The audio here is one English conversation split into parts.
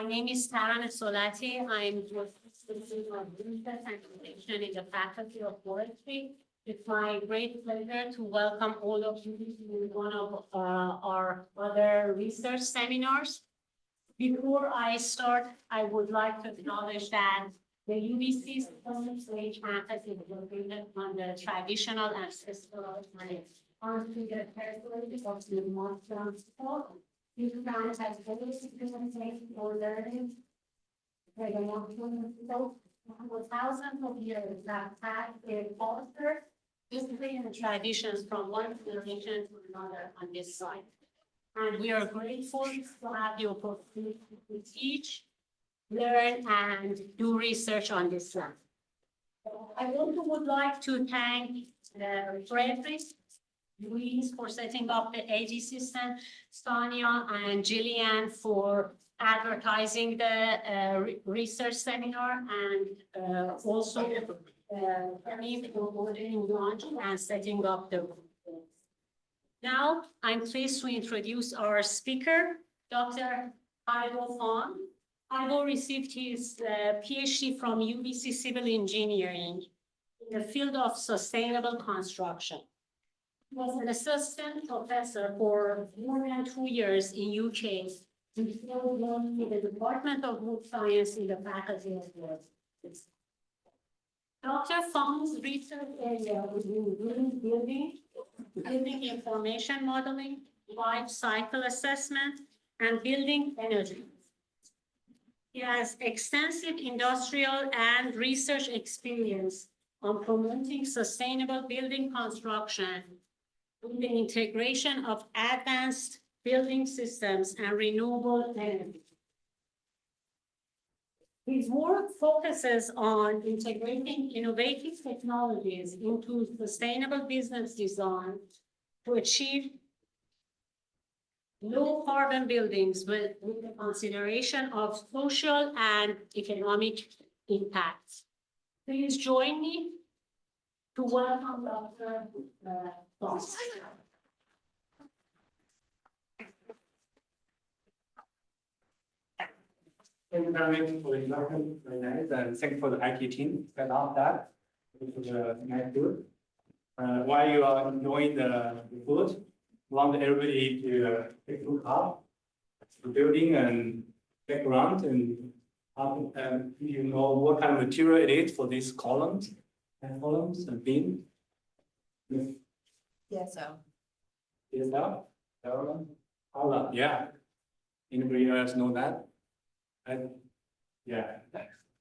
name is Taran Solati. I'm professor of research and innovation in the Faculty of Forestry. It's my great pleasure to welcome all of you to one of our other research seminars. Before I start, I would like to acknowledge that the UBC's Forestry campus is located on the traditional ancestral land onto the territory of the Muslim people. This land has always been a place for learning for the Muslim people for thousands of years that have been fostered history and traditions from one generation to another on this site. And we are grateful to have the opportunity to teach, learn, and do research on this land. I also would like to thank Frederick, Louise for setting up the AG system, Sonia and Jillian for advertising the research seminar, and also me for ordering lunch and setting up the room. Now, I'm pleased to introduce our speaker, Dr. Haibo Khan. Haibo received his PhD from UBC Civil Engineering in the field of sustainable construction. He was an assistant professor for more than 2 years in UK before working in the Department of Wood Science in the Faculty of Law. Dr. Khan's research area is in building information modeling, life cycle assessment, and building energy. He has extensive industrial and research experience on promoting sustainable building construction with the integration of advanced building systems and renewable energy. His work focuses on integrating innovative technologies into sustainable business design to achieve low carbon buildings with the consideration of social and economic impacts. Please join me to welcome Dr. Foss. Thank you very much for the introduction, very nice, and thank you for the IT team set up that. It was a nice food. While you are enjoying the food, I want everybody to take a look up the building and background and you know what kind of material it is for these columns and beam. Yes, so. Is that? Yeah. Anybody else know that? Yeah.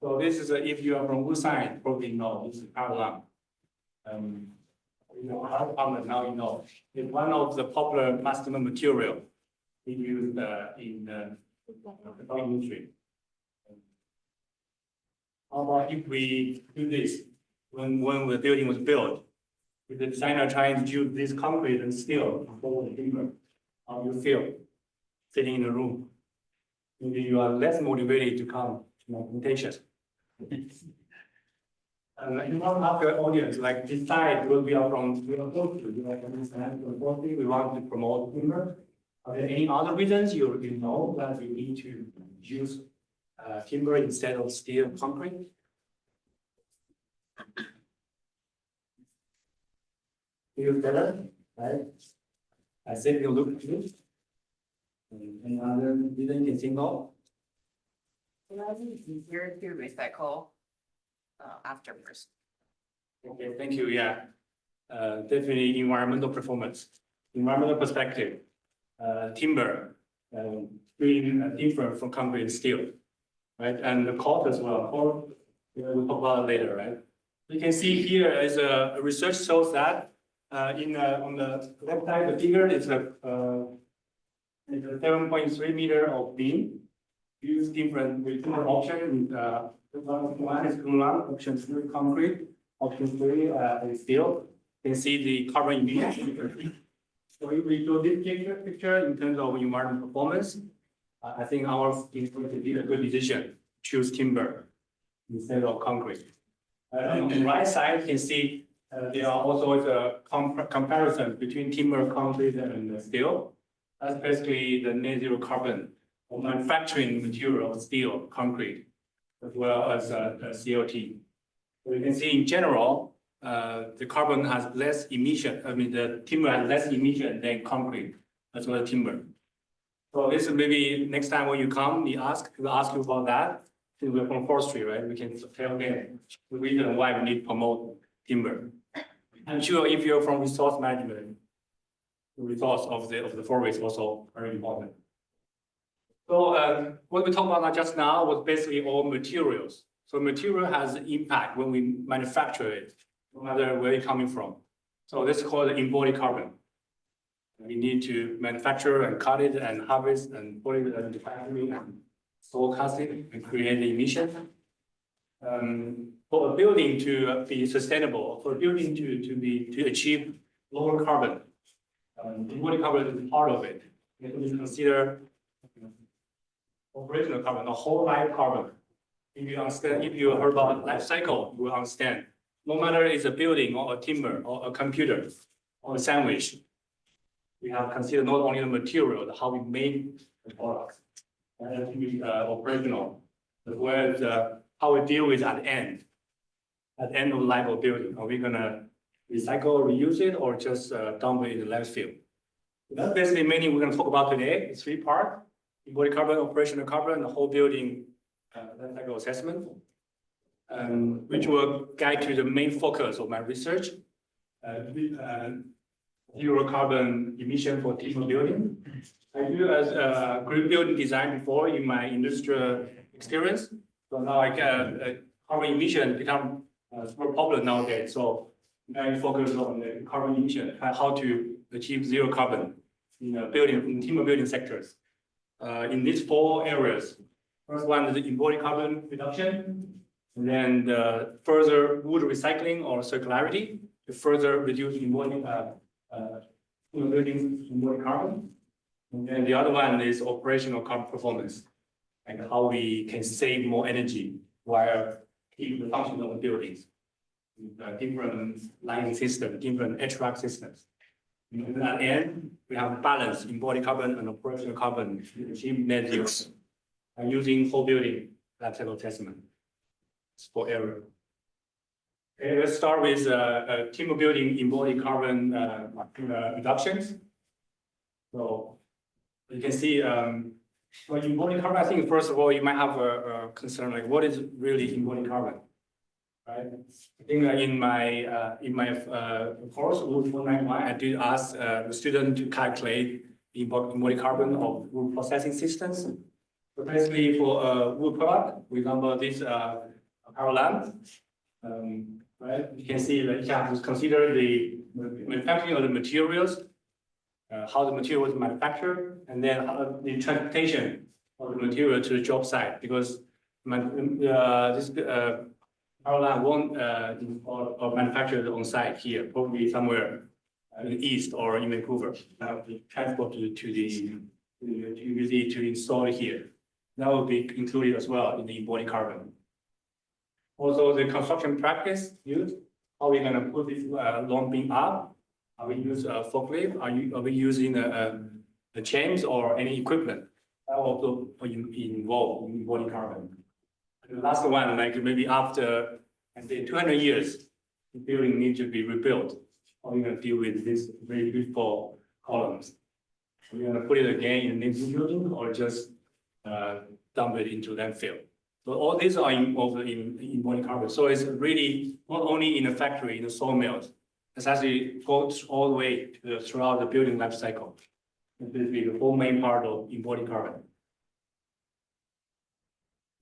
So this is if you are from wood side, probably know this is Alam. You know how now you know. It's one of the popular customer material used in the industry. How about if we do this when the building was built? If the designer trying to use this concrete and steel for the timber, how you feel sitting in a room? Maybe you are less motivated to come to my presentation. You want to ask your audience, like this side, because we are close to, we want to promote timber. Are there any other reasons you know that you need to use timber instead of steel concrete? Feel better, right? I said you look good. Any other reason you can think of? It's easier to recycle afterwards. Okay, thank you. Yeah, definitely environmental performance, environmental perspective. Timber being different from concrete and steel, right? And the cost as well. Cost, we'll talk about it later, right? You can see here is a research shows that on the left side, the figure is a 7.3 meter of beam. Use different options. One is glulam, option 3 concrete, option 3 is steel. You can see the carbon emission. So if we do this picture in terms of environmental performance, I think our institute did a good decision. Choose timber instead of concrete. On the right side, you can see there are also a comparison between timber, concrete, and steel. That's basically the net zero carbon or manufacturing material, steel, concrete, as well as CLT. So you can see in general, the carbon has less emission. I mean, the timber has less emission than concrete, as well as timber. So this is maybe next time when you come, we'll ask you about that. Since we're from forestry, right? We can tell them the reason why we need to promote timber. I'm sure if you're from resource management, the resource of the forest is also very important. So what we talked about just now was basically all materials. So material has an impact when we manufacture it, no matter where it's coming from. So this is called embodied carbon. We need to manufacture and cut it and harvest and put it in the factory and forecast it and create the emission. For a building to be sustainable, for a building to achieve lower carbon, embodied carbon is part of it. We have to consider operational carbon, the whole life carbon. If you understand, if you heard about life cycle, you will understand. No matter it's a building or a timber or a computer or a sandwich, we have considered not only the material, how we make the products, and it has to be operational, as well as how we deal with at the end of the life of building. Are we gonna recycle, reuse it, or just dump it in the landfill? That's basically mainly we're gonna talk about today. It's 3 parts: embodied carbon, operational carbon, the whole building life cycle assessment, which will guide to the main focus of my research. Zero carbon emission for timber building. I do as a green building design before in my industrial experience. So now carbon emission become more popular nowadays. So I focus on the carbon emission, how to achieve zero carbon in timber building sectors. In these 4 areas, first one is the embodied carbon reduction, and then the further wood recycling or circularity to further reduce embodied building embodied carbon. And then the other one is operational carbon performance, and how we can save more energy while keeping the function of the buildings. Different lighting system, different HVAC systems. And at the end, we have balance embodied carbon and operational carbon to achieve net zero using whole building life cycle assessment for area. Okay, let's start with timber building embodied carbon reductions. So you can see for embodied carbon, I think first of all, you might have a concern like what is really embodied carbon, right? I think in my course, Wood 491, I did ask the student to calculate the embodied carbon of wood processing systems. So basically for wood product, we number this power lamp. Right? You can see that you have to consider the manufacturing of the materials, how the material was manufactured, and then how the transportation of the material to the job site. Because this power line won't or manufactured on site here, probably somewhere in the east or in Vancouver. Have to transport to install it here. That will be included as well in the embodied carbon. Also, the construction practice used, how are we going to put this long beam up? Are we using a forklift? Are we using the chains or any equipment? That also involved in embodied carbon. And the last one, like maybe after, I say 200 years, the building needs to be rebuilt. How are we going to deal with these very beautiful columns? Are we going to put it again in the next building or just dump it into landfill? So all these are involved in embodied carbon. So it's really not only in the factory, in the sawmills, it's actually goes all the way throughout the building life cycle. This is the whole main part of embodied carbon.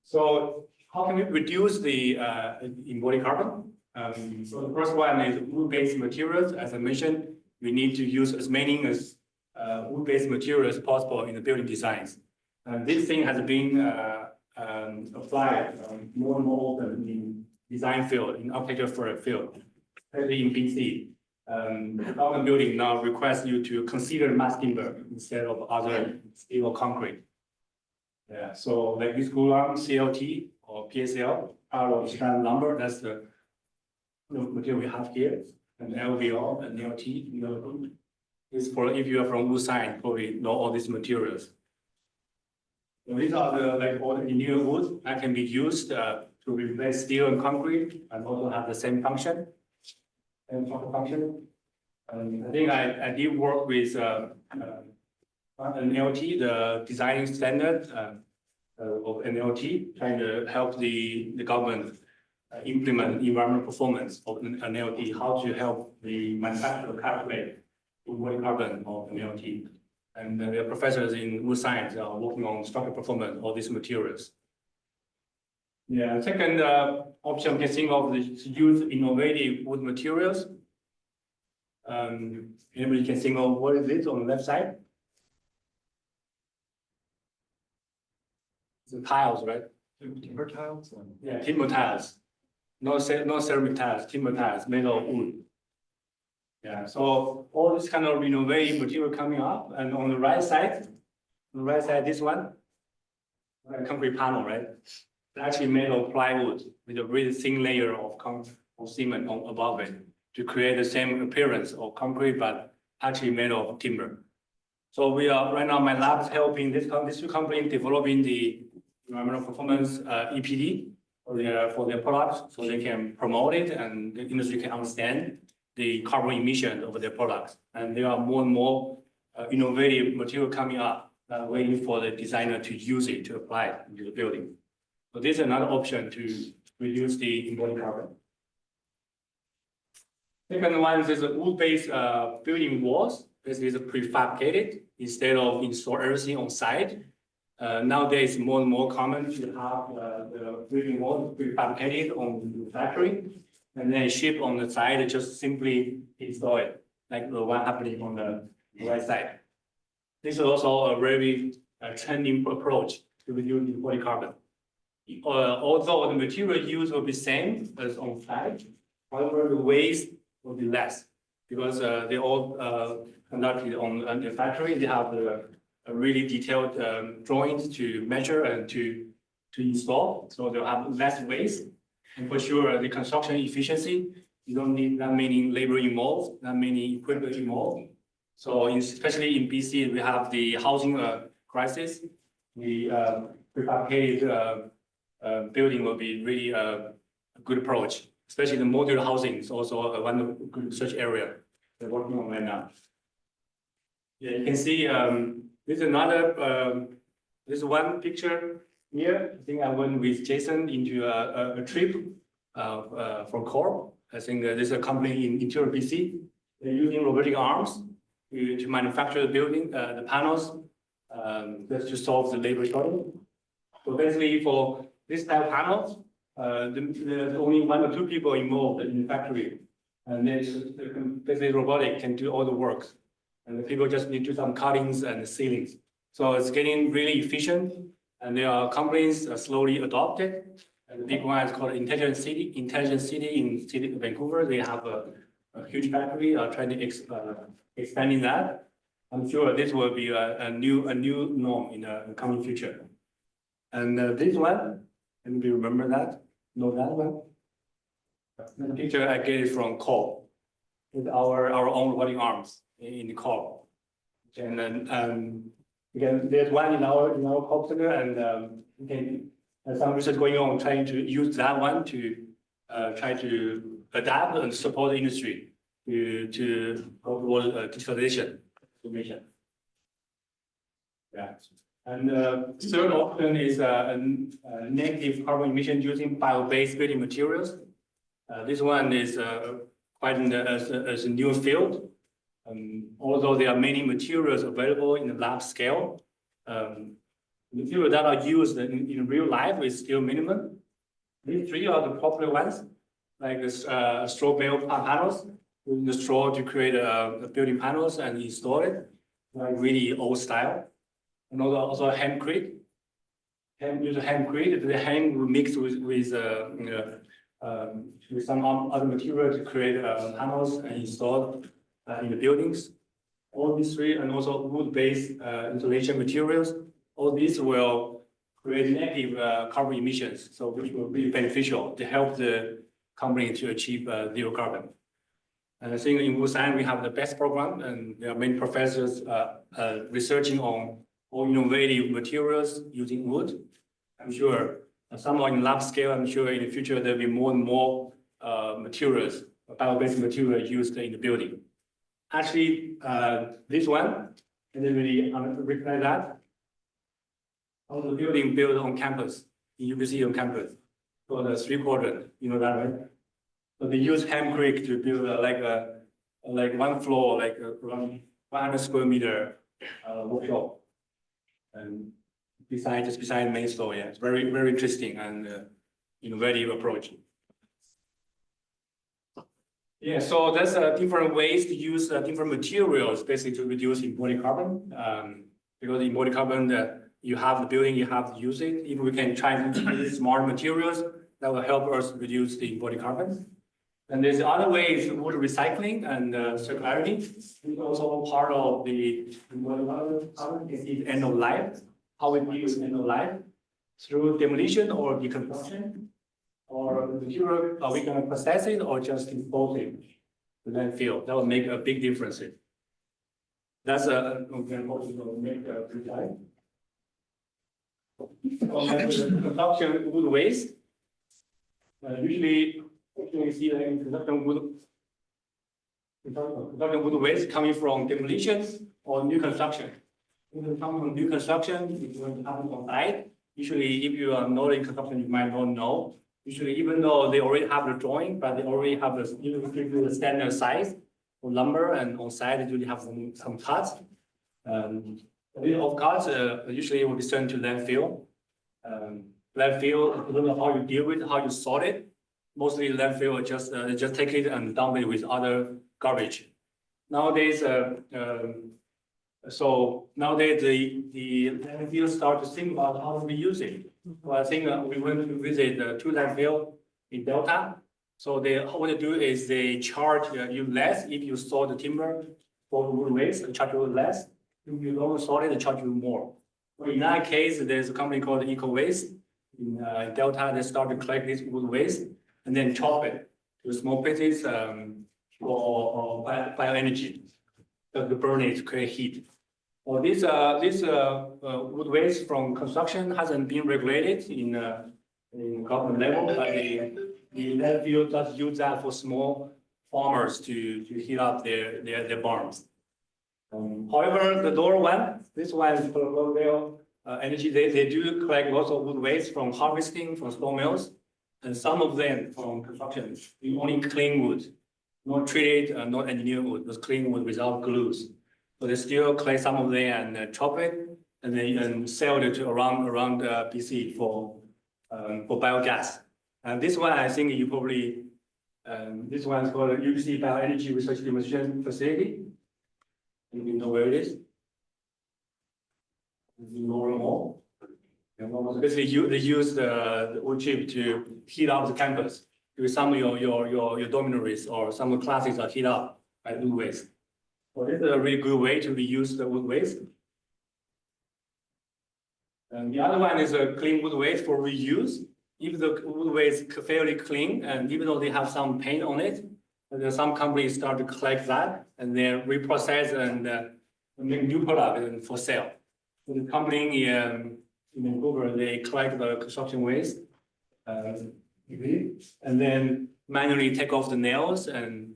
So how can we reduce the embodied carbon? So the first one is wood-based materials. As I mentioned, we need to use as many wood-based materials as possible in the building designs. This thing has been applied more and more often in design field, in architecture field, especially in BC. Urban building now requires you to consider mass timber instead of other steel or concrete. Yeah, so like this glulam, CLT or PSL, part of strand lumber, that's the material we have here, and LVL and LT. This for if you are from wood side, probably know all these materials. So these are the like all the renewable wood that can be used to replace steel and concrete and also have the same function and function. I think I did work with NLT, the design standard of NLT, trying to help the government implement environmental performance of NLT, how to help the manufacturer calculate embodied carbon of NLT. And the professors in wood science are working on structural performance of these materials. Yeah, second option we can think of is to use innovative wood materials. Anybody can think of what is it on the left side? The tiles, right? Timber tiles? Yeah, timber tiles. No ceramic tiles, timber tiles made of wood. Yeah, so all this kind of innovative material coming up, and on the right side, this one, concrete panel, right? It's actually made of plywood with a really thin layer of cement above it to create the same appearance of concrete, but actually made of timber. So we are right now, my lab is helping these two companies developing the environmental performance EPD for their products, so they can promote it and the industry can understand the carbon emission of their products. And there are more and more innovative material coming up, waiting for the designer to use it to apply it into the building. So this is another option to reduce the embodied carbon. Second one is a wood-based building walls. This is prefabricated instead of install everything on site. Nowadays, more and more common to have the building walls prefabricated on the factory and then ship on the side, just simply install it, like the one happening on the right side. This is also a very trending approach to reduce embodied carbon. Although the material used will be same as on site, however, the waste will be less because they all conducted on the factory. They have a really detailed drawings to measure and to install, so they'll have less waste. And for sure, the construction efficiency, you don't need that many labor involved, that many equipment involved. So especially in BC, we have the housing crisis. The prefabricated building will be really a good approach, especially the modular housing is also one good research area we're working on right now. Yeah, you can see this is another, this is one picture here. I think I went with Jason into a trip from Corp. I think this is a company in interior BC. They're using robotic arms to manufacture the building, the panels, just to solve the labor shortage. So basically for this type of panels, there's only 1 or 2 people involved in the factory. And then basically robotic can do all the work. And the people just need to do some cuttings and ceilings. So it's getting really efficient. And there are companies slowly adopted. And the big one is called Intelligent City in City of Vancouver. They have a huge factory trying to expanding that. I'm sure this will be a new norm in the coming future. And this one, anybody remember that? Know that one? The picture I get is from Corp, with our own robotic arms in the Corp. And then again, there's one in our Corp center, and there's some research going on trying to use that one to try to adapt and support the industry to overall digitalization information. Yeah. And third option is negative carbon emission using bio-based building materials. This one is quite as a new field. Although there are many materials available in the lab scale, materials that are used in real life is still minimum. These 3 are the popular ones, like the straw bale panels, using the straw to create building panels and install it, like really old style. And also hempcrete. Use hempcrete. The hemp mixed with some other material to create panels and install in the buildings. All these 3, and also wood-based insulation materials. All these will create negative carbon emissions, so which will be beneficial to help the company to achieve 0 carbon. And I think in wood science we have the best program, and there are many professors researching on or innovative materials using wood. I'm sure somewhat in lab scale, I'm sure in the future there'll be more and more materials, bio-based materials used in the building. Actually, this one, and then really recognize that. On the building built on campus, in UBC on campus, for the 3-quadrant, you know that, right? So they use hempcrete to build like one floor, like around 100 square meter workshop, and just beside main store. Yeah, it's very very interesting and innovative approach. Yeah, so there's different ways to use different materials basically to reduce embodied carbon. Because embodied carbon, you have the building, you have to use it. If we can try to use smart materials, that will help us reduce the embodied carbon. And there's other ways, wood recycling and circularity. It's also part of the embodied carbon. You can see the end of life, how we use end of life through demolition or deconstruction. Or the material, are we going to process it or just dispose it to landfill? That will make a big difference. That's a make a good time. Construction wood waste. Usually you see that in construction wood waste coming from demolitions or new construction. If it comes from new construction, it's going to happen on site. Usually, if you are not in construction, you might not know. Usually, even though they already have the drawing, but they already have the standard size for lumber, and on site they usually have some cuts. Of cuts usually will be sent to landfill. Landfill, I don't know how you deal with it, how you sort it. Mostly landfill just take it and dump it with other garbage. Nowadays, so nowadays the landfill start to think about how to reuse it. Well, I think we went to visit 2 landfill in Delta. So what they do is they charge you less if you store the timber for wood waste, they charge you less. If you don't store it, they charge you more. But in that case, there's a company called Eco Waste in Delta. They start to collect this wood waste and then chop it to small pieces for bioenergy. To burn it to create heat. Well, this wood waste from construction hasn't been regulated in government level, but the landfill does use that for small farmers to heat up their barns. However, the lower one, this one is for local energy. They do collect lots of wood waste from harvesting from sawmills, and some of them from construction. We only clean wood, not treated, not engineered wood, just clean wood without glues. So they still collect some of them and chop it, and then sell it to around BC for biogas. And this one, I think you probably, this one is called UBC Bioenergy Research Demonstration Facility. You know where it is? Lower Mall. Basically, they use the wood chip to heat up the campus. Some of your dormitories or some classes are heated up by wood waste. So this is a really good way to reuse the wood waste. And the other one is a clean wood waste for reuse. If the wood waste is fairly clean, and even though they have some paint on it, then some companies start to collect that and then reprocess and make new product for sale. So the company in Vancouver, they collect the construction waste and then manually take off the nails and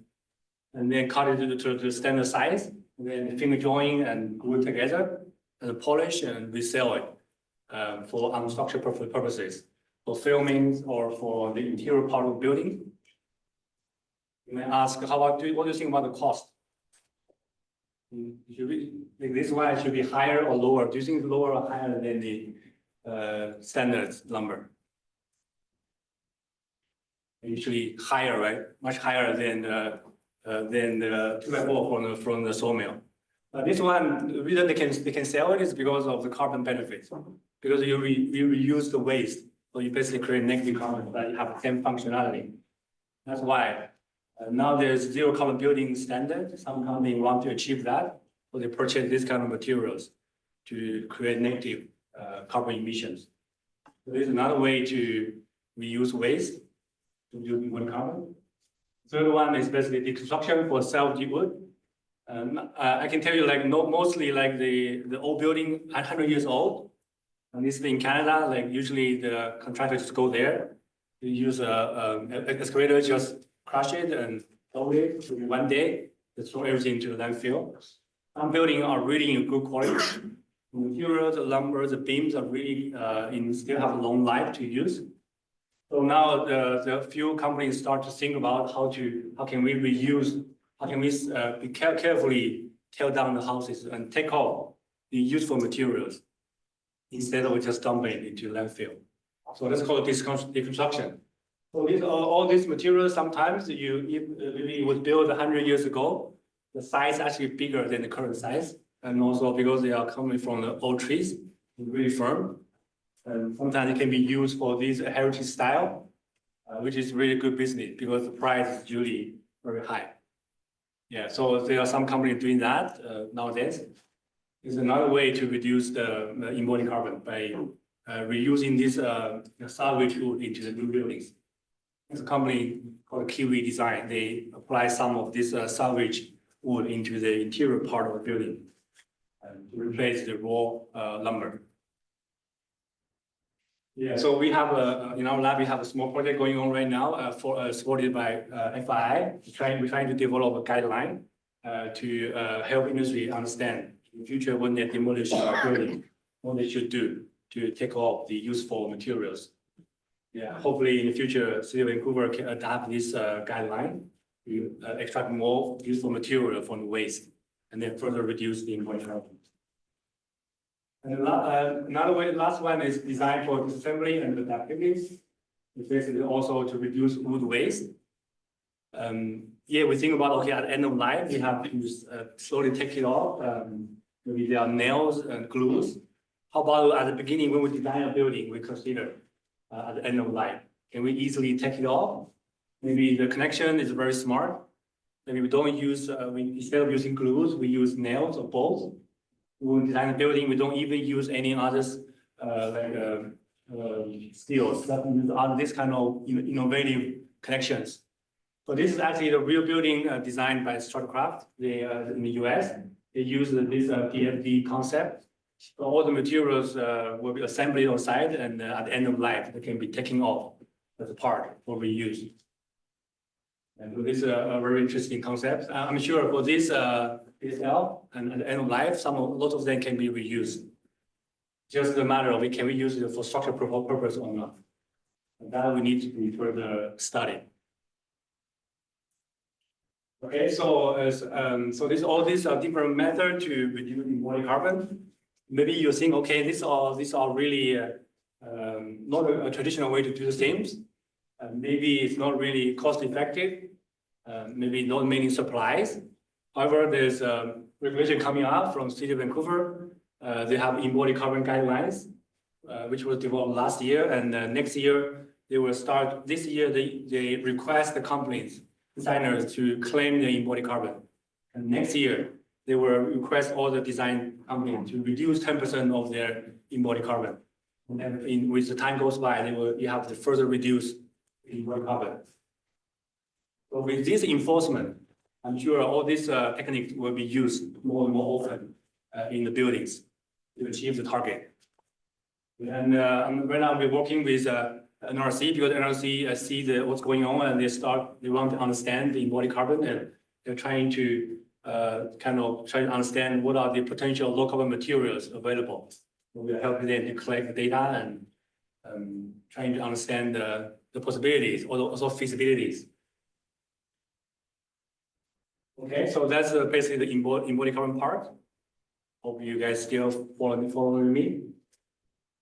then cut it to the standard size, and then finger join and glue it together and polish and resell it for unstructured purposes, for filming or for the interior part of the building. You may ask, what do you think about the cost? This one should be higher or lower? Do you think it's lower or higher than the standard lumber? Usually higher, right? Much higher than the 2x4 from the sawmill. This one, the reason they can sell it is because of the carbon benefits. Because you reuse the waste, so you basically create negative carbon, but you have the same functionality. That's why now there's zero carbon building standard. Some companies want to achieve that, so they purchase this kind of materials to create negative carbon emissions. So there's another way to reuse waste to do one carbon. Third one is basically deconstruction for salvaged wood. I can tell you like no, mostly like the old building 100 years old. And this is in Canada, like usually the contractors just go there. They use a excavator, just crush it and load it in one day. They throw everything to the landfill. Some buildings are really in good quality. The materials, the lumber, the beams are really still have a long life to use. So now the few companies start to think about how can we reuse, how can we be carefully tear down the houses and take off the useful materials instead of just dumping it into landfill. So that's called deconstruction. So all these materials, sometimes it was built 100 years ago, the size actually bigger than the current size. And also because they are coming from the old trees, really firm. And sometimes it can be used for this heritage style, which is really good business because the price is usually very high. Yeah, so there are some companies doing that nowadays. It's another way to reduce the embodied carbon by reusing this salvage wood into the new buildings. There's a company called Kiwi Design. They apply some of this salvage wood into the interior part of the building to replace the raw lumber. Yeah, so we have in our lab, we have a small project going on right now supported by FII. We're trying to develop a guideline to help industry understand in the future when they demolish a building, what they should do to take off the useful materials. Yeah, hopefully in the future, City of Vancouver can adapt this guideline to extract more useful material from the waste and then further reduce the embodied carbon. And last one is designed for disassembly and adaptability. It's basically also to reduce wood waste. Yeah, we think about, okay, at the end of life, we have to slowly take it off. Maybe there are nails and glues. How about at the beginning, when we design a building, we consider at the end of life, can we easily take it off? Maybe the connection is very smart. Maybe we don't use, instead of using glues, we use nails or bolts. When we design a building, we don't even use any others steels. That we use this kind of innovative connections. So this is actually the real building designed by Structurcraft. They in the US. They use this PFD concept. So all the materials will be assembled on site, and at the end of life, they can be taken off as a part for reuse. And so this is a very interesting concept. I'm sure for this PSL and at the end of life, lots of them can be reused. Just a matter of can we use it for structural purpose or not. And that we need to be further studied. Okay, so all these are different methods to reduce embodied carbon. Maybe you think, okay, these are really not a traditional way to do things. Maybe it's not really cost effective. Maybe not many supplies. However, there's a regulation coming up from City of Vancouver. They have embodied carbon guidelines, which was developed last year, and next year they will start. This year they request the companies, designers to claim their embodied carbon, and next year they will request all the design companies to reduce 10% of their embodied carbon. And with the time goes by, you have to further reduce embodied carbon. So with this enforcement, I'm sure all these techniques will be used more and more often in the buildings to achieve the target. And right now we're working with NRC because NRC see what's going on and they want to understand the embodied carbon, and they're trying to try to understand what are the potential low carbon materials available. We are helping them to collect the data and trying to understand the possibilities, also feasibilities. Okay, so that's basically the embodied carbon part. Hope you guys still following me.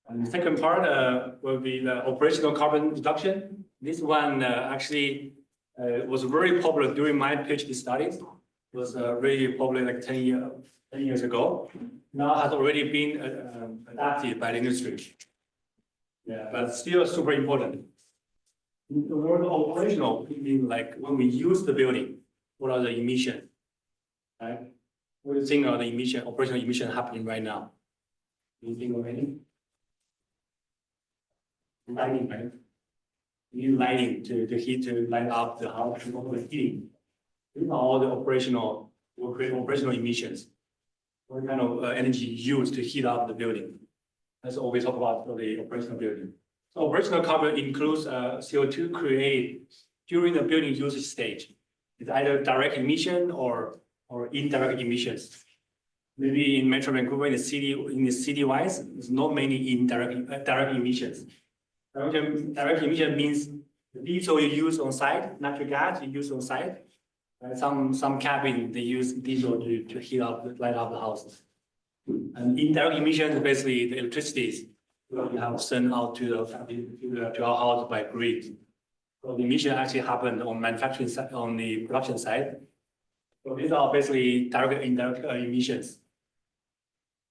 And the second part will be the operational carbon reduction. This one actually was very popular during my PhD studies. It was really popular like 10 years ago. Now has already been adapted by the industry. Yeah, but still super important. The word operational means like when we use the building, what are the emissions, right? What do you think are the operational emission happening right now? Do you think of any? Lighting, right? You need lighting to light up the house, to heating. These are all the operational will create operational emissions. What kind of energy used to heat up the building? That's what we talk about for the operational building. So operational carbon includes CO2 created during the building usage stage. It's either direct emission or indirect emissions. Maybe in Metro Vancouver, in the city wise, there's not many direct emissions. Direct emission means the diesel you use on site, natural gas you use on site. Some cabin they use diesel to heat up, light up the houses. And indirect emissions is basically the electricity we have sent out to our house by grid. So the emission actually happened on manufacturing side, on the production side. So these are basically direct and indirect emissions.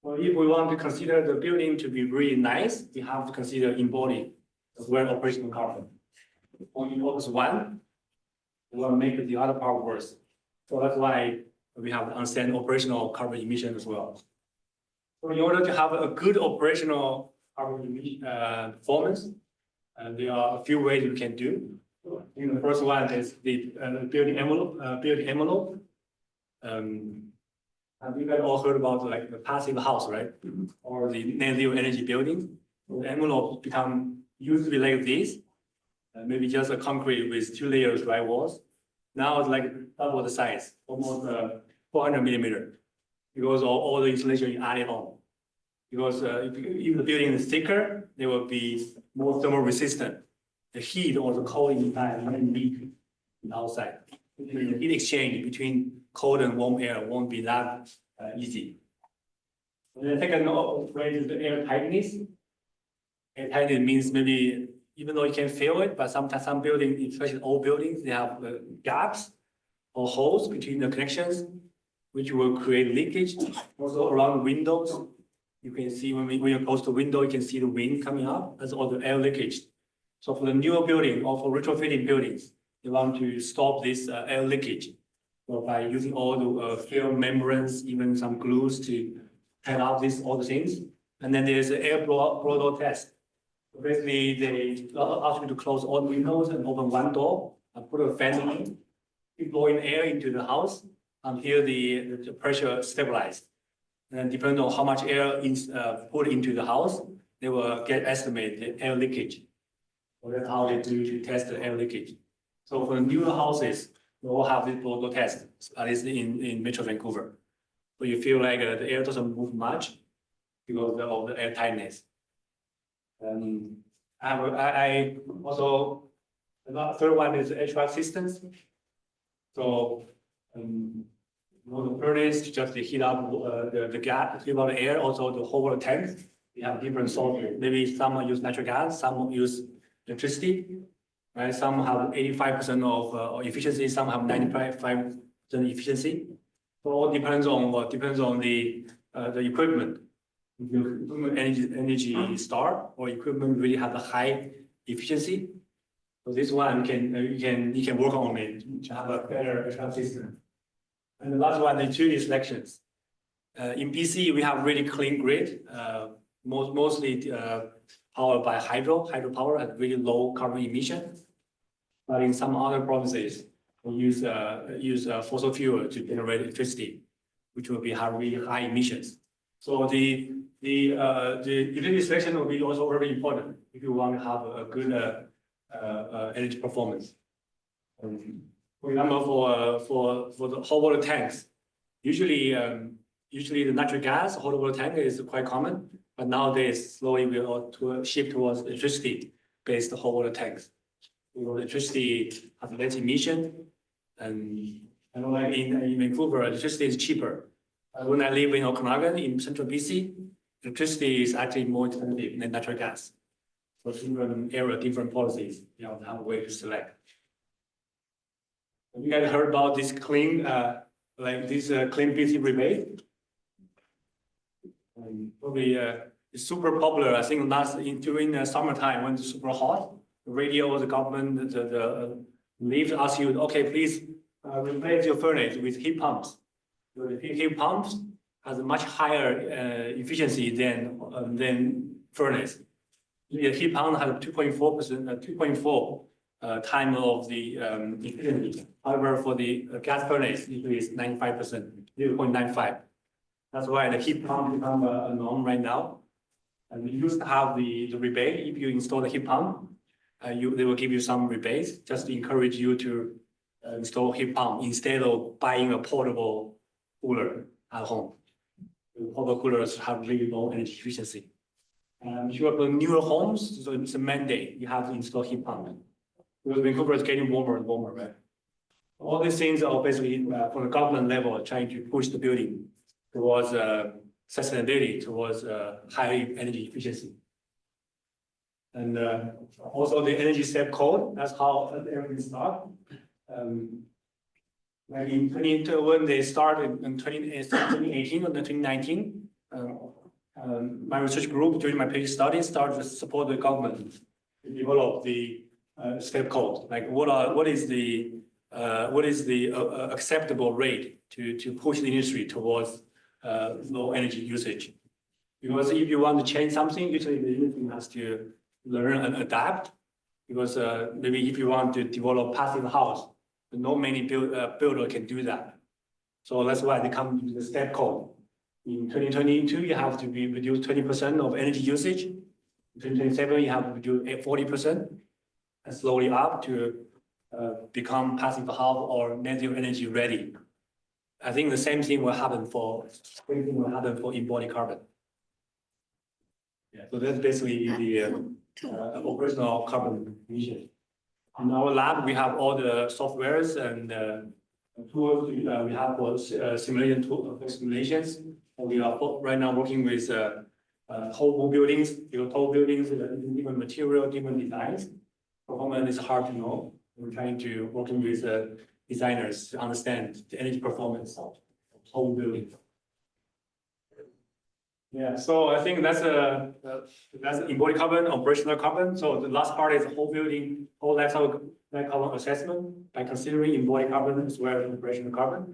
Well, if we want to consider the building to be really nice, we have to consider embodied as well operational carbon. Only focus one, we want to make the other part worse. So that's why we have to understand operational carbon emission as well. So in order to have a good operational carbon emission performance, there are a few ways we can do. The first one is the building envelope. And you guys all heard about like the passive house, right? Or the net zero energy building. The envelope become usually like this, maybe just a concrete with 2 layers dry walls. Now it's like double the size, almost 400 millimeter, because all the insulation is added on. Because if the building is thicker, they will be more thermal resistant. The heat or the cold inside might leak outside. The heat exchange between cold and warm air won't be that easy. The second way is the air tightness. Air tightness means maybe even though you can feel it, but sometimes some buildings, especially old buildings, they have gaps or holes between the connections, which will create leakage. Also around windows, you can see when you're close to the window, you can see the wind coming up. That's all the air leakage. So for the newer building or for retrofitting buildings, you want to stop this air leakage. So by using all the film membranes, even some glues to cut out all the things. And then there's the air blow door test. So basically, they ask you to close all the windows and open one door and put a fan in, keep blowing air into the house until the pressure stabilized. And then depending on how much air is put into the house, they will get estimate the air leakage. So that's how they do to test the air leakage. So for the newer houses, we all have this blow door test, at least in Metro Vancouver. So you feel like the air doesn't move much because of the air tightness. I also, the third one is HVAC systems. So, the furnace just to heat up the gas, heat up the air, also the whole water tank. We have different sources. Maybe some use natural gas, some use electricity, right? Some have 85% of efficiency, some have 95% efficiency. So all depends on the equipment. If your equipment energy star or equipment really have a high efficiency, so this one you can work on it to have a better HVAC system. And the last one, the utility selections. In BC, we have really clean grid, mostly powered by hydropower at really low carbon emission. But in some other provinces, we use fossil fuel to generate electricity, which will have really high emissions. So the utility selection will be also very important if you want to have a good energy performance. For example, for the hot water tanks, usually the natural gas hot water tank is quite common, but nowadays slowly we are to shift towards electricity-based hot water tanks. Electricity has less emission, and like in Vancouver, electricity is cheaper. When I live in Okanagan in central BC, electricity is actually more expensive than natural gas. For different area, different policies, you have to have a way to select. Have you guys heard about this clean, clean BC rebate? Probably it's super popular. I think during the summertime when it's super hot, the radio, the government, the leaves ask you, okay, please replace your furnace with heat pumps. The heat pumps has a much higher efficiency than furnace. The heat pump has 2.4%, 2.4 time of the efficiency. However, for the gas furnace, it is 95%, 0.95. That's why the heat pump become a norm right now. And we used to have the rebate. If you install the heat pump, they will give you some rebates just to encourage you to install heat pump instead of buying a portable cooler at home. The portable coolers have really low energy efficiency. If you have newer homes, so it's a mandate, you have to install heat pump. Because Vancouver is getting warmer and warmer, right? All these things are basically from the government level trying to push the building towards sustainability, towards high energy efficiency. And also the energy step code, that's how everything starts. Like in when they started in 2018 or 2019, my research group during my PhD study started to support the government to develop the step code. Like what is the acceptable rate to push the industry towards low energy usage? Because if you want to change something, usually the industry has to learn and adapt. Because maybe if you want to develop passive house, not many builder can do that. So that's why they come to the step code. In 2022, you have to be reduce 20% of energy usage. In 2027, you have to reduce 40%, and slowly up to become passive house or net zero energy ready. I think the same thing will happen for embodied carbon. Yeah, so that's basically the operational carbon emission. In our lab, we have all the softwares and tools we have for simulation simulations. And we are right now working with whole buildings, because tall buildings, different material, different designs. Performance is hard to know. We're trying to working with designers to understand the energy performance of whole building. Yeah, so I think that's embodied carbon, operational carbon. So the last part is whole building, whole life carbon assessment by considering embodied carbon as well as operational carbon.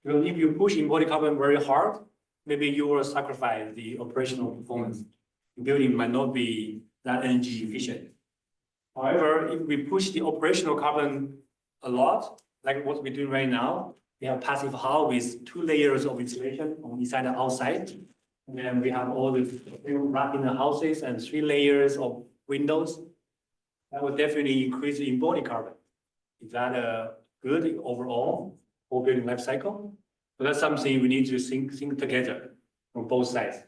Because if you push embodied carbon very hard, maybe you will sacrifice the operational performance. The building might not be that energy efficient. However, if we push the operational carbon a lot, like what we're doing right now, we have passive house with 2 layers of insulation on inside and outside. And then we have all the wrap in the houses and 3 layers of windows. That would definitely increase the embodied carbon. Is that good overall for building life cycle? So that's something we need to think together from both sides.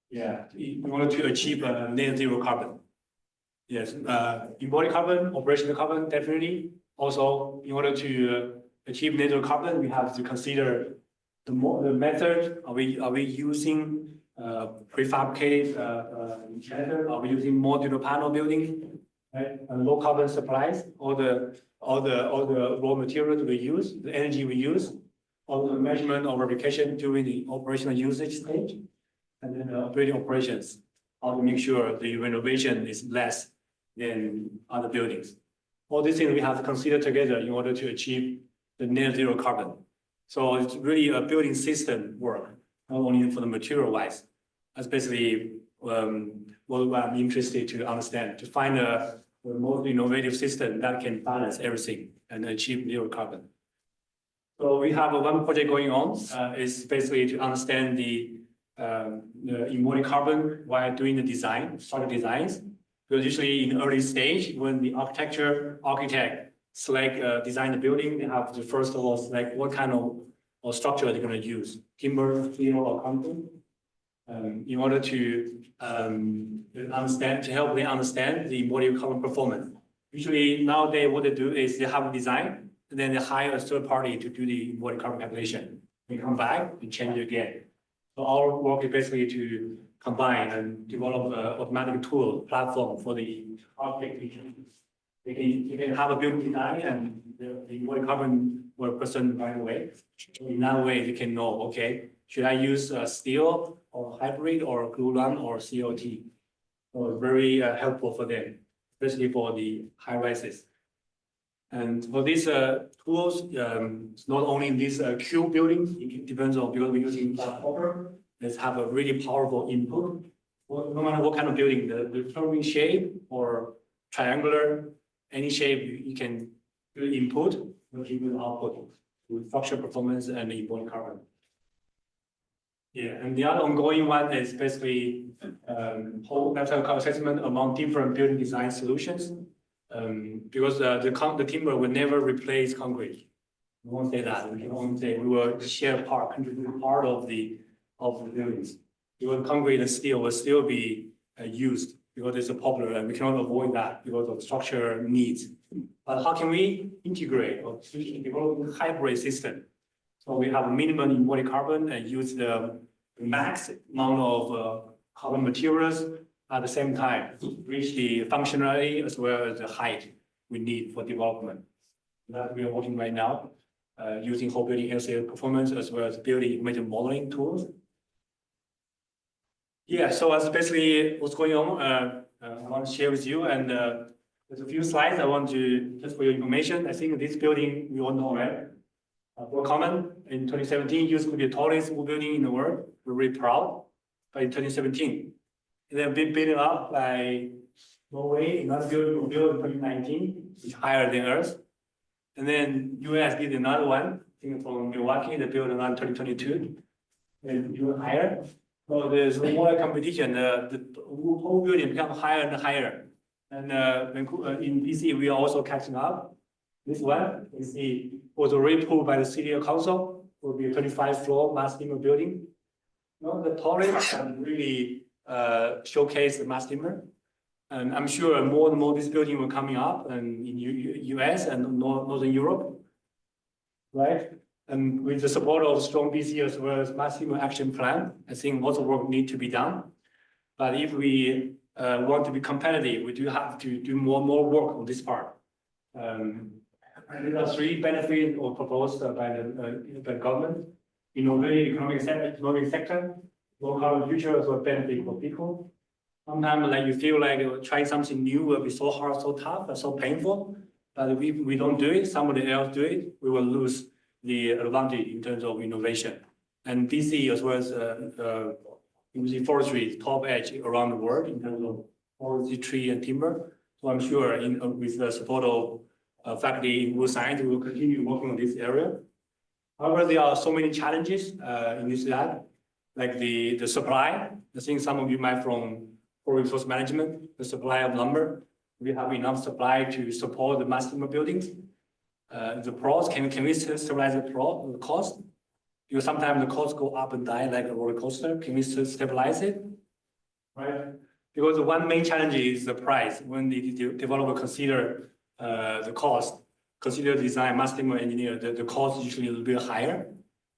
Yeah, in order to achieve a net zero carbon. Yes, embodied carbon, operational carbon, definitely. Also, in order to achieve net zero carbon, we have to consider the method. Are we using prefabricated shelter? Are we using modular panel building? Right? And low carbon supplies, all the raw materials we use, the energy we use, all the measurement or verification during the operational usage stage, and then the operating operations, how to make sure the renovation is less than other buildings. All these things we have to consider together in order to achieve the net zero carbon. So it's really a building system work, not only for the material wise. That's basically what I'm interested to understand, to find a most innovative system that can balance everything and achieve zero carbon. So we have one project going on, is basically to understand the embodied carbon while doing the design, structural designs. Because usually in early stage, when the architect select design the building, they have to first of all select what kind of structure they're going to use, timber, steel, or concrete, in order to understand, to help them understand the embodied carbon performance. Usually nowadays, what they do is they have a design, and then they hire a third party to do the embodied carbon calculation. They come back and change it again. So our work is basically to combine and develop an automatic tool platform for the architect. They can have a building design and the embodied carbon will present right away. In that way, they can know, okay, should I use steel or hybrid or glulam or COT? So very helpful for them, especially for the high rises. And for these tools, it's not only in these cube buildings, it depends on, because we're using flat copper, let's have a really powerful input. No matter what kind of building, the curving shape or triangular any shape you can do input, will give you the output with structure performance and embodied carbon. Yeah, and the other ongoing one is basically whole life cycle carbon assessment among different building design solutions. Because the timber will never replace concrete. We won't say that. We can only say we will share part, contribute part of the buildings. Because concrete and steel will still be used because it's a popular, and we cannot avoid that because of structure needs. But how can we integrate or develop a hybrid system? So we have a minimum embodied carbon and use the max amount of carbon materials at the same time to reach the functionality as well as the height we need for development. That we are working right now, using whole building LCA performance as well as building information modeling tools. Yeah, so that's basically what's going on. I want to share with you, and there's a few slides I want to, just for your information. I think this building we all know, right? More common in 2017 used to be the tallest wood building in the world. We're really proud. But in 2017, it then been built up by Norway, another building was built in 2019, which is higher than Earth. And then US did another one, I think from Milwaukee, they built another 2022, and even higher. So there's more competition. The whole building becomes higher and higher. And in DC, we are also catching up. This one, you see, was already approved by the city council. Will be a 25-floor mass timber building. No, the tallest really showcase the mass timber. And I'm sure more and more this building will coming up and in US and Northern Europe, right? And with the support of strong BC as well as mass timber action plan, I think lots of work need to be done. But if we want to be competitive, we do have to do more work on this part. There are three benefits or proposed by the government. Innovative economic sector, low carbon future as well benefit for people. Sometimes like you feel like trying something new will be so hard, so tough, and so painful. But if we don't do it, somebody else do it, we will lose the advantage in terms of innovation. And DC as well as using forestry is top edge around the world in terms of forestry, tree and timber. So I'm sure with the support of faculty in wood science, we will continue working on this area. However, there are so many challenges in this lab, like the supply. I think some of you might from resource management, the supply of lumber. We have enough supply to support the mass timber buildings. The pros, can we stabilize the cost? Because sometimes the costs go up and down like a roller coaster. Can we stabilize it? Right? Because the one main challenge is the price. When the developer consider the cost, consider design, mass timber engineer, the cost is usually a little bit higher.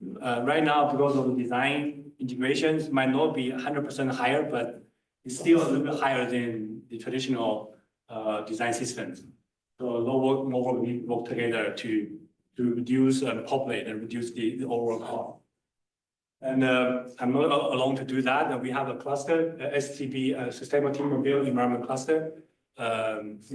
Right now, because of the design integrations, might not be 100% higher, but it's still a little bit higher than the traditional design systems. So more work we work together to reduce and populate and reduce the overall cost. And I'm not alone to do that. And we have a cluster, STB, Sustainable Timber Build Environment Cluster.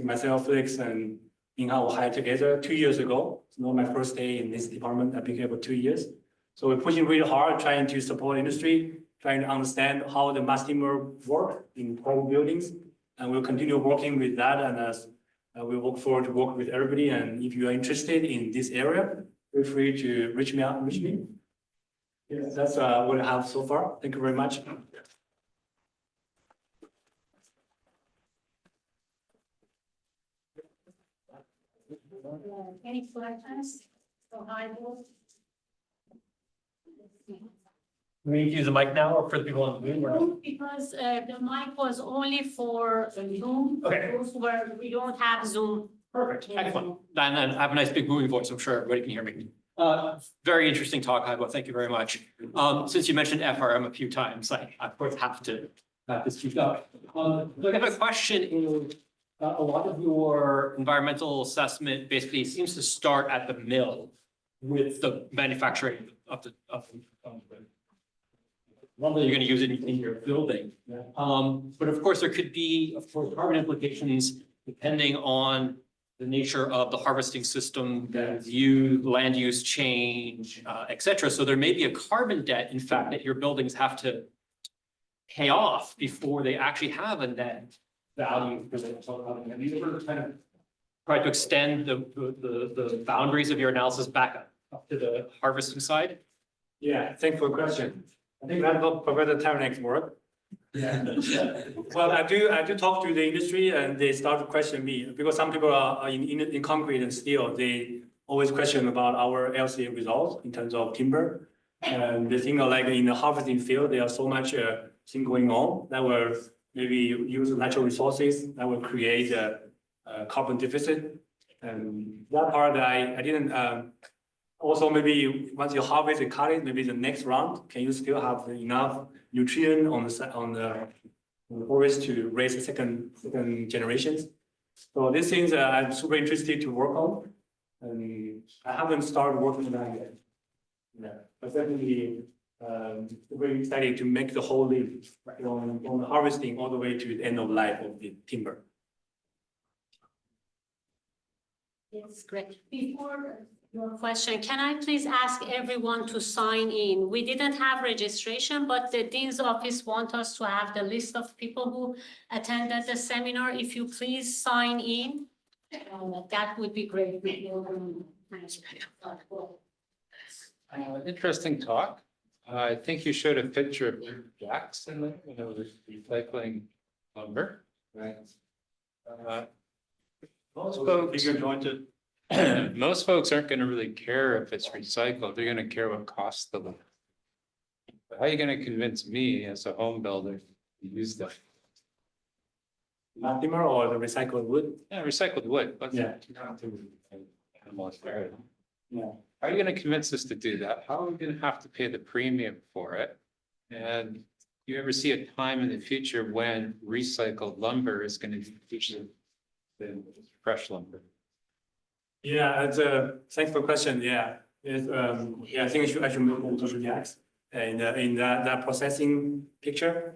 Myself, Felix, and Minghao were hired together 2 years ago. It's not my first day in this department. I've been here for 2 years. So we're pushing really hard, trying to support industry, trying to understand how the mass timber work in home buildings. And we'll continue working with that. And as we look forward to work with everybody. And if you are interested in this area, feel free to reach me. Yes, that's what I have so far. Thank you very much. Any questions? So hi, We need to use the mic now or for the people on the Zoom? Or no? because the mic was only for Zoom. Okay. Those where we don't have Zoom. Perfect, excellent. And I have a nice big booming voice, I'm sure everybody can hear me. Very interesting talk, Haibo. Thank you very much. Since you mentioned FRM a few times, I of course have to speak up. Look, I have a question in a lot of your environmental assessment basically seems to start at the mill with the manufacturing of the lumber you're going to use it in your building. Yeah. But of course, there could be, of course, carbon implications depending on the nature of the harvesting system that is used, land use change, et cetera. So there may be a carbon debt, in fact, that your buildings have to pay off before they actually have a net value. Have you ever kind of try to extend the boundaries of your analysis back up to the harvesting side? Yeah, thanks for the question. I think that will provide the time next work. Yeah. Well, I do talk to the industry and they start to question me because some people are in concrete and steel. They always question about our LCA results in terms of timber. And they think like in the harvesting field, there are so much thing going on that will maybe use natural resources that will create a carbon deficit. And that part I didn't. Also, maybe once you harvest and cut it, maybe the next round, can you still have enough nutrient on the forest to raise the second generations? So these things I'm super interested to work on, and I haven't started working on that yet. Yeah, but definitely very excited to make the whole leap from the harvesting all the way to the end of life of the timber. Yes, great. Before your question, can I please ask everyone to sign in? We didn't have registration, but the Dean's office wants us to have the list of people who attended the seminar. If you please sign in, that would be great. Interesting talk. I think you showed a picture of Jackson, recycling lumber, right? Most folks, jointed. most folks aren't going to really care if it's recycled. They're going to care what costs the lumber. But how are you going to convince me as a home builder to use that? Not timber or the recycled wood? Yeah, recycled wood. But Yeah. Yeah. How are you going to convince us to do that? How are we going to have to pay the premium for it? And do you ever see a time in the future when recycled lumber is going to be cheaper than fresh lumber? Yeah, it's thanks for the question. Yeah, I think I should move over to Jax in that processing picture.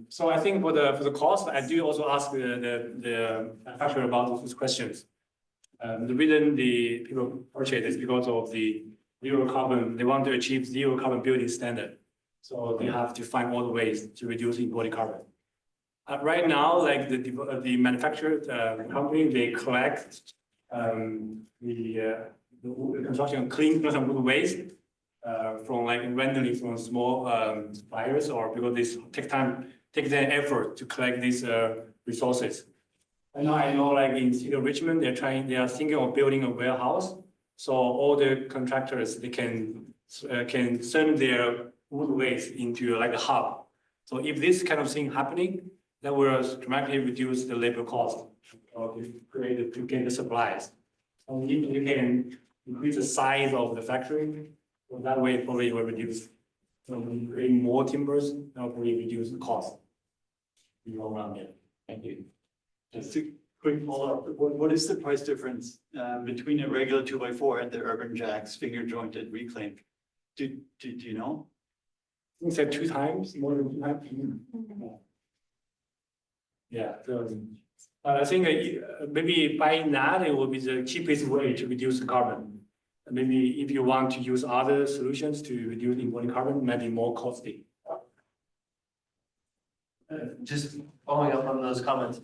So I think for the cost, I do also ask the manufacturer about these questions. The reason the people purchase is because of the zero carbon. They want to achieve zero carbon building standard, so they have to find all the ways to reduce embodied carbon. Right now, like the manufacturer company, they collect the construction clean wood waste from like randomly from small suppliers, or because this take their effort to collect these resources. I know like in city of Richmond, they are thinking of building a warehouse. So all the contractors, they can send their wood waste into like a hub. So if this kind of thing happening, that will dramatically reduce the labor cost to get the supplies. So if you can increase the size of the factory, so that way probably will reduce. So creating more timbers, that will probably reduce the cost. You go around there. Thank you. Just a quick follow-up, what is the price difference between a regular 2x4 and the Urban Jacks finger jointed reclaimed? Do you know? I think said 2 times, more than 2 times. Yeah, so I think maybe buying that, it will be the cheapest way to reduce the carbon. Maybe if you want to use other solutions to reduce embodied carbon, it might be more costly. Just following up on those comments,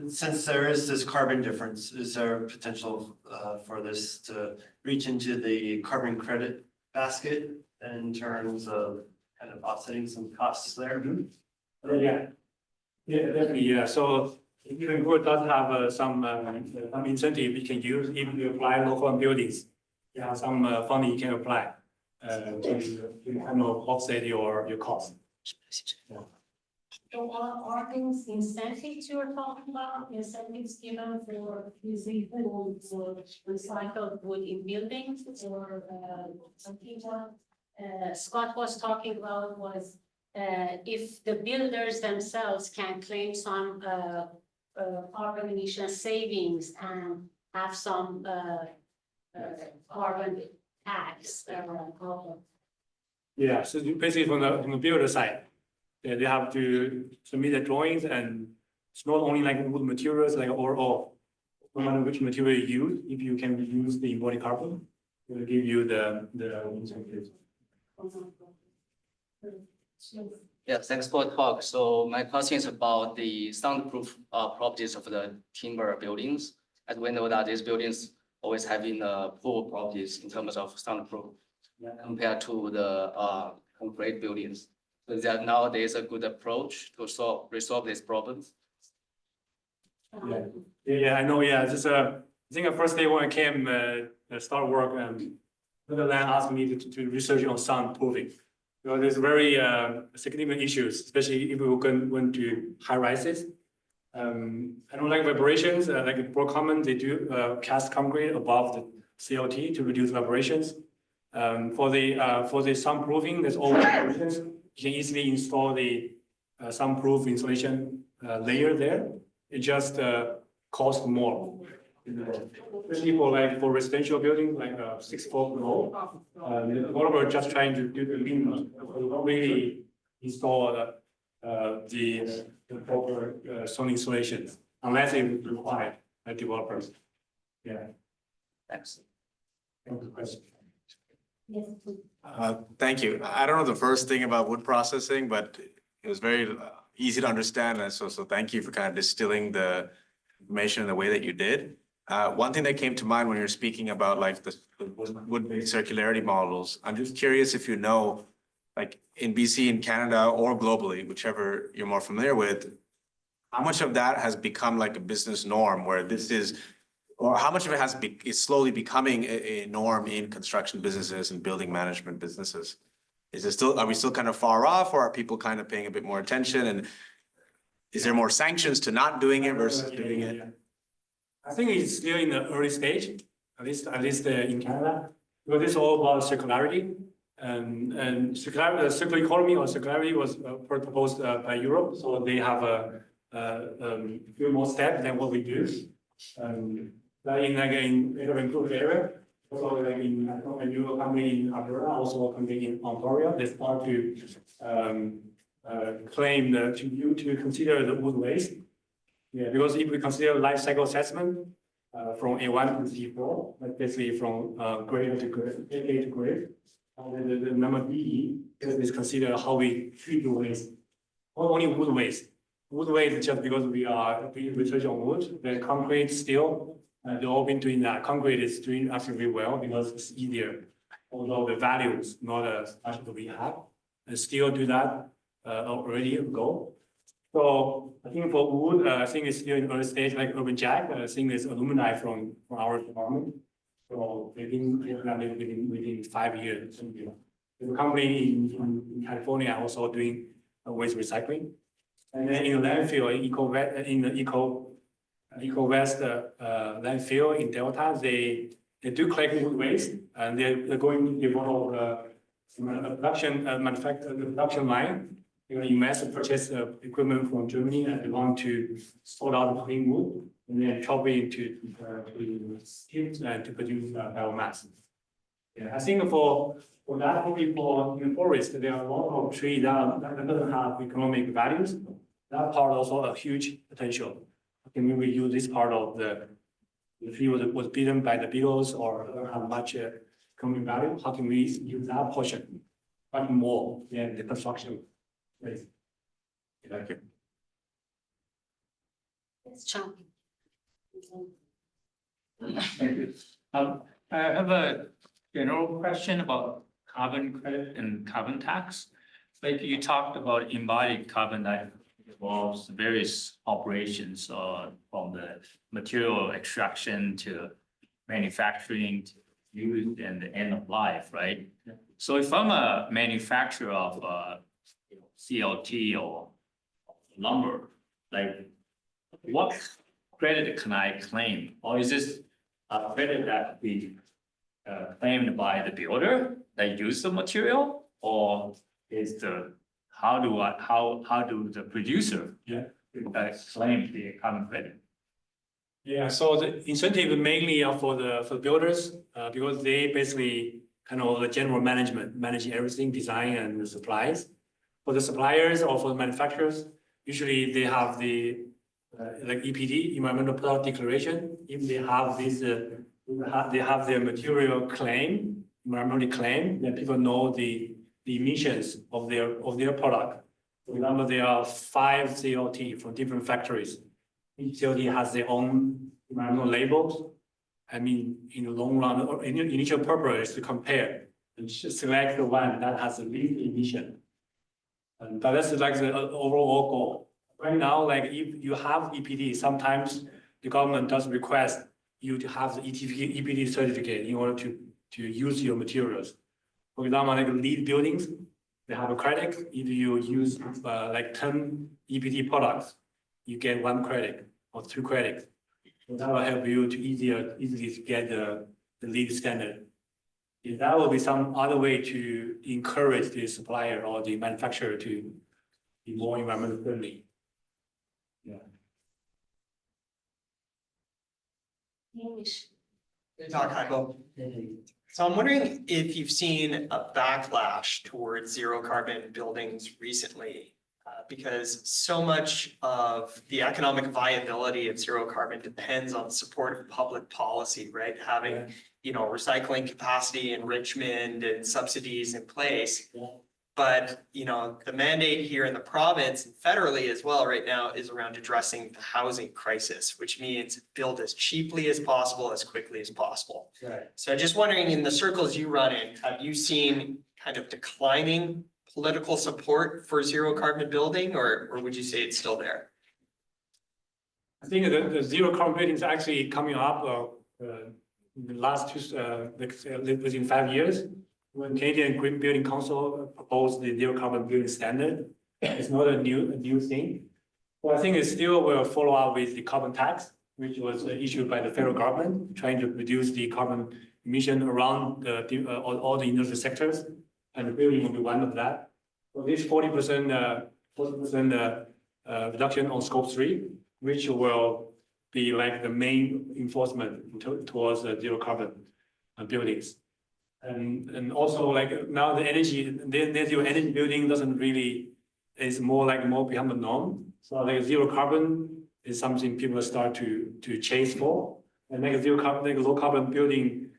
since there is this carbon difference, is there potential for this to reach into the carbon credit basket in terms of kind of offsetting some costs there? Yeah, definitely. Yeah, so even Google does have some incentive you can use if you apply local buildings. You have some funding you can apply to kind of offset your cost. Yeah. So are things incentives you're talking about, incentives given for using wood or recycled wood in buildings, or something what Scott was talking about was if the builders themselves can claim some carbon emission savings and have some carbon tax. Yeah, so basically from the builder side. They have to submit the drawings, and it's not only like wood materials, like or no matter which material you use, if you can reduce the embodied carbon, it will give you the incentives. Yeah, thanks for the talk. So my question is about the soundproof properties of the timber buildings. as we know that these buildings always having poor properties in terms of soundproof compared to the concrete buildings. So that nowadays a good approach to resolve these problems. Yeah, I know, yeah, just, I think the first day when I came, start work, the land asked me to research on soundproofing. You know, there's very, significant issues, especially if we went to high rises. I don't like vibrations, like Brockhammond, they do, cast concrete above the CLT to reduce vibrations. For the soundproofing, there's all vibrations. You can easily install the, soundproof insulation, layer there. It just costs more. Especially for residential buildings like 6 floor below. The developer just trying to do the minimum. We don't really install the proper sound installations unless it's required by developers. Yeah. Thanks. Thank you, question. Yes, please. Thank you. I don't know the first thing about wood processing, but it was very easy to understand. And so thank you for kind of distilling the information in the way that you did. One thing that came to mind when you're speaking about like the wood-based circularity models, I'm just curious if you know, like in BC, in Canada, or globally, whichever you're more familiar with, how much of that has become like a business norm where this is, or how much of it is slowly becoming a norm in construction businesses and building management businesses? Is it still, are we still kind of far off, or are people kind of paying a bit more attention? And is there more sanctions to not doing it versus doing it? I think it's still in the early stage, at least in Canada, because it's all about circularity. And circular economy or circularity was proposed by Europe, so they have a few more steps than what we do. Like in improved area, also like in a new company in Alberta, also a company in Ontario, they start to claim to consider the wood waste. Yeah, because if we consider life cycle assessment from A1 to C4, like basically from grade to grade, A to grade, the number B is consider how we treat the waste, not only wood waste. Wood waste just because we are doing research on wood, then concrete, steel, they've all been doing that. Concrete is doing absolutely well because it's easier, although the value is not as much as we have, and steel do that already ago. So I think for wood, I think it's still in early stage, like Urban Jack. I think it's alumni from our department. So within 5 years. The company in California also doing waste recycling. And then in the landfill, in the Eco West landfill in Delta, they do collect wood waste, and they're going to develop a production line. They're going to invest and purchase equipment from Germany, and they want to sort out the clean wood and then chop it into strips and to produce biomass. Yeah, I think for that, probably for in the forest, there are a lot of trees that doesn't have economic values. That part also a huge potential. Can we use this part of the field that was beaten by the beetles or don't have much economic value? How can we use that portion much more than the construction? Please. Thank you. Yes, Sean. Thank you. I have a general question about carbon credit and carbon tax. Like you talked about embodied carbon that involves various operations from the material extraction to manufacturing to use and the end of life, right? So if I'm a manufacturer of CLT or lumber, like what credit can I claim? Or is this a credit that be claimed by the builder that use the material? Or is how do the producer claim the carbon credit? Yeah, so the incentive mainly are for the builders, because they basically kind of the general managing everything, design and the supplies. For the suppliers or for the manufacturers, usually they have the like EPD, environmental product declaration. If they have this, they have their material claim, environmental claim, then people know the emissions of their product. For example, there are 5 CLT from different factories. Each CLT has their own environmental labels. I mean, in the long run, or initial purpose is to compare and select the one that has the least emission. And but that's like the overall goal. Right now, like if you have EPD, sometimes the government does request you to have the EPD certificate in order to use your materials. For example, like LEED buildings, they have a credit. If you use like 10 EPD products, you get 1 credit or 2 credits. So that will help you to easily to get the LEED standard. If that will be some other way to encourage the supplier or the manufacturer to be more environmental friendly. Yeah. Doc Heigl. So I'm wondering if you've seen a backlash towards zero carbon buildings recently, because so much of the economic viability of zero carbon depends on support of public policy, right? Having, recycling capacity in Richmond and subsidies in place. Yeah. But, the mandate here in the province and federally as well right now is around addressing the housing crisis, which means build as cheaply as possible, as quickly as possible. Right. So I'm just wondering, in the circles you run in, have you seen kind of declining political support for zero carbon building, or would you say it's still there? I think the zero carbon building is actually coming up in the last within 5 years. When Canadian Green Building Council proposed the zero carbon building standard, it's not a new thing. Well, I think it still will follow up with the carbon tax, which was issued by the federal government, trying to reduce the carbon emission around all the industrial sectors, and the building will be one of that. So this 40% reduction on scope 3, which will be like the main enforcement towards zero carbon buildings. And also like now the net zero energy building doesn't really, is more become the norm. So like zero carbon is something people start to chase for. And like zero carbon, like low carbon building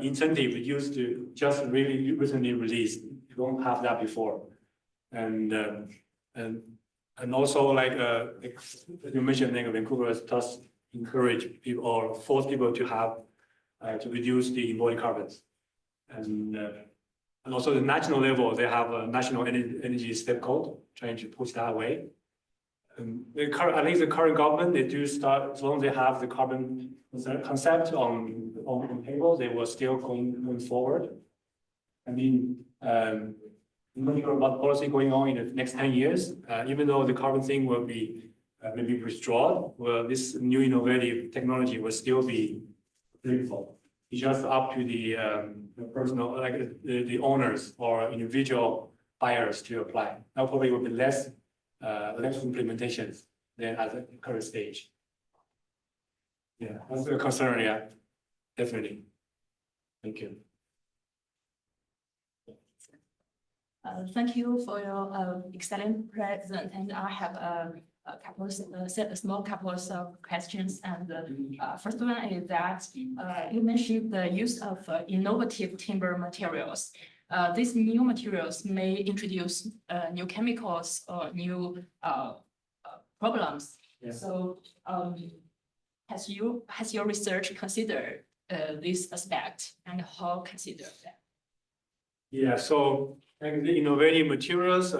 incentive used to just really recently released. You don't have that before. And also like you mentioned, like Vancouver does encourage people or force people to have to reduce the embodied carbons. And also the national level, they have a national energy step code trying to push that way. At least the current government, they do start, as long as they have the carbon concept on table, they will still going forward. I mean, I'm not sure about policy going on in the next 10 years, even though the carbon thing will be maybe withdrawn, well, this new innovative technology will still be applicable. It's just up to the personal, like the owners or individual buyers to apply. Now probably will be less implementations than at the current stage. Yeah, that's a concern. Yeah, definitely. Thank you. Thank you for your excellent present, and I have a small couple of questions. And first one is that you mentioned the use of innovative timber materials. These new materials may introduce new chemicals or new problems. Yeah. So has your research considered this aspect, and how consider that? Yeah, so like the innovative materials,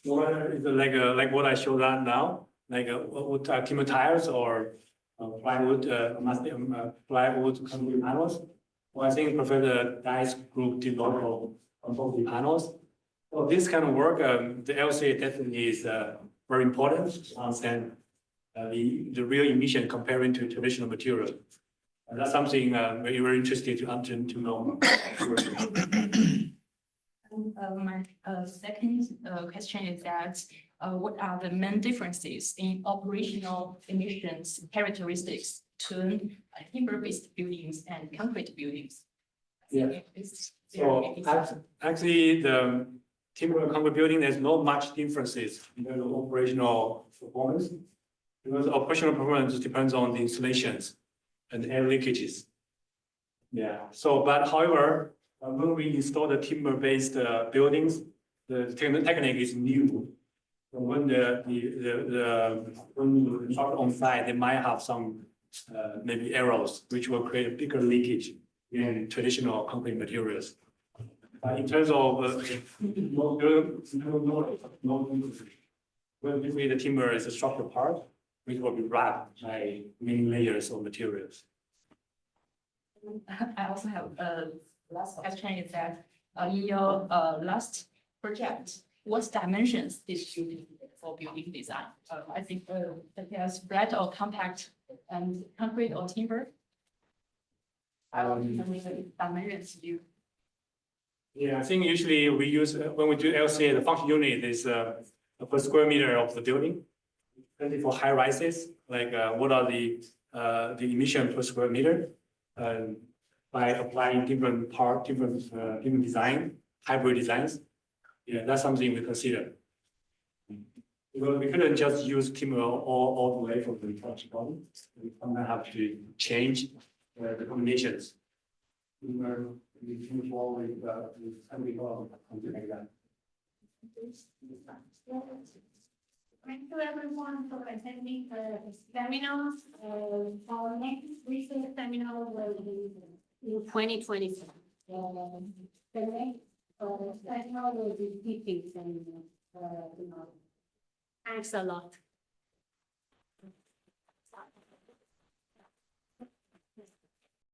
one is like what I showed that now, like wood timber tires or plywood concrete panels. Well, I think Professor Dai's group developed on both the panels. So this kind of work, the LCA definitely is very important to understand the real emission comparing to traditional material. And that's something very interested to know. My second question is that what are the main differences in operational emissions characteristics between timber-based buildings and concrete buildings? Yeah. So actually, the timber and concrete building, there's not much differences in terms of operational performance, because operational performance depends on the installations and air leakages. Yeah. So, but however, when we install the timber-based buildings, the technique is new. So when when you construct on site, they might have some maybe arrows, which will create a bigger leakage in traditional concrete materials. In terms of when between the timber is a structural part, which will be wrapped by many layers of materials. I also have a last question is that, in your, last project, what dimensions did you use for building design? I think, such as flat or compact and concrete or timber? Dimensions you. Yeah, I think usually we use, when we do LCA, the function unit is per square meter of the building. And for high rises, like what are the emission per square meter? By applying different different design, hybrid designs. Yeah, that's something we consider. Because we couldn't just use timber all the way from the construction body. We sometimes have to change the combinations. Something like that. Thank you everyone for attending the seminar. Our next research seminar will be in 2024. The next seminar will be teaching seminar. Thanks a lot.